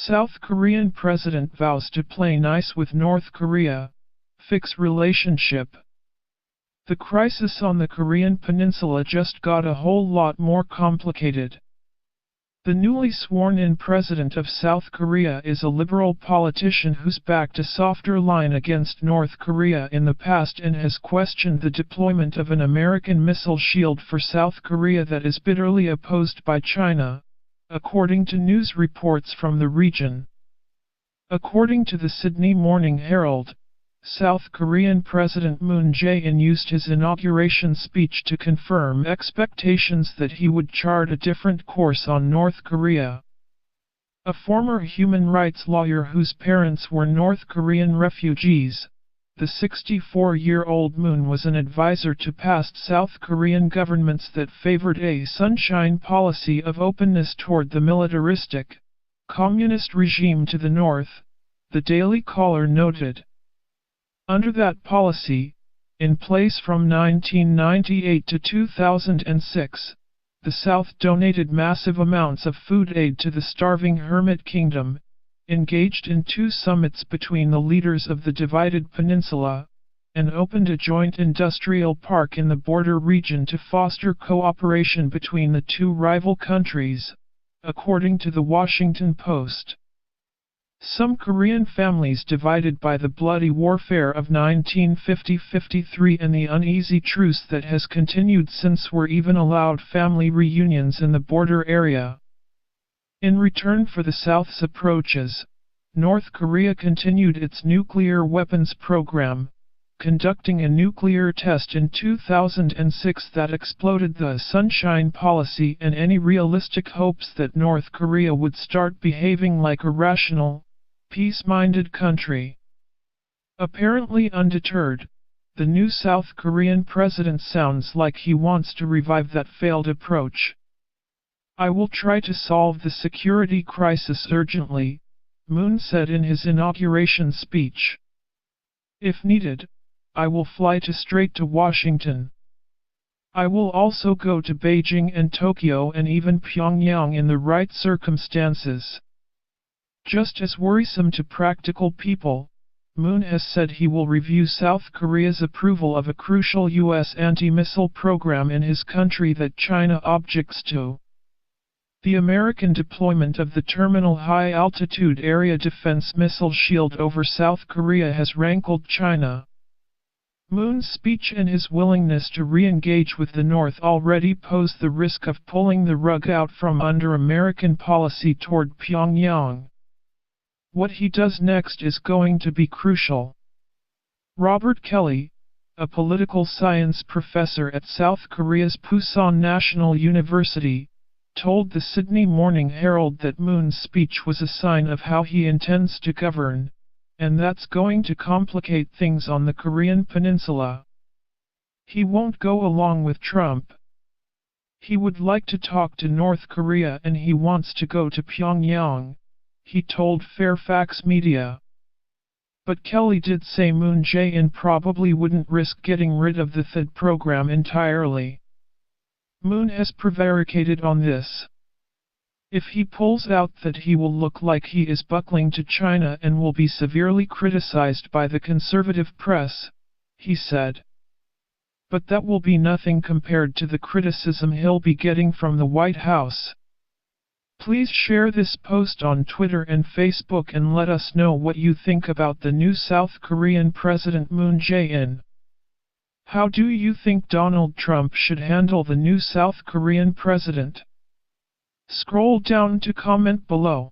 South Korean president vows to play nice with North Korea, fix relationship. The crisis on the Korean Peninsula just got a whole lot more complicated. The newly sworn-in president of South Korea is a liberal politician who's backed a softer line against North Korea in the past and has questioned the deployment of an American missile shield for South Korea that is bitterly opposed by China, according to news reports from the region. According to the Sydney Morning Herald, South Korean President Moon Jae-in used his inauguration speech to confirm expectations that he would chart a different course on North Korea. A former human rights lawyer whose parents were North Korean refugees, the 64-year-old Moon was an advisor to past South Korean governments that favored a sunshine policy of openness toward the militaristic, communist regime to the north, the Daily Caller noted. Under that policy, in place from 1998 to 2006, the South donated massive amounts of food aid to the starving Hermit Kingdom, engaged in 2 summits between the leaders of the divided peninsula, and opened a joint industrial park in the border region to foster cooperation between the 2 rival countries, according to the Washington Post. Some Korean families divided by the bloody warfare of 1950–53 and the uneasy truce that has continued since were even allowed family reunions in the border area. In return for the South's approaches, North Korea continued its nuclear weapons program, conducting a nuclear test in 2006 that exploded the Sunshine Policy and any realistic hopes that North Korea would start behaving like a rational, peace-minded country. Apparently undeterred, the new South Korean president sounds like he wants to revive that failed approach. "I will try to solve the security crisis urgently," Moon said in his inauguration speech. "If needed, I will fly straight to Washington. I will also go to Beijing and Tokyo and even Pyongyang in the right circumstances." Just as worrisome to practical people, Moon has said he will review South Korea's approval of a crucial U.S. anti-missile program in his country that China objects to. The American deployment of the Terminal High Altitude Area Defense Missile Shield over South Korea has rankled China. Moon's speech and his willingness to re-engage with the North already pose the risk of pulling the rug out from under American policy toward Pyongyang. What he does next is going to be crucial. Robert Kelly, a political science professor at South Korea's Pusan National University, told the Sydney Morning Herald that Moon's speech was a sign of how he intends to govern, and that's going to complicate things on the Korean Peninsula. He won't go along with Trump. He would like to talk to North Korea and he wants to go to Pyongyang, he told Fairfax Media. But Kelly did say Moon Jae-in probably wouldn't risk getting rid of the THAAD program entirely. Moon has prevaricated on this. If he pulls out that, he will look like he is buckling to China and will be severely criticized by the conservative press, he said. But that will be nothing compared to the criticism he'll be getting from the White House. Please share this post on Twitter and Facebook and let us know what you think about the new South Korean President Moon Jae-in. How do you think Donald Trump should handle the new South Korean president? Scroll down to comment below.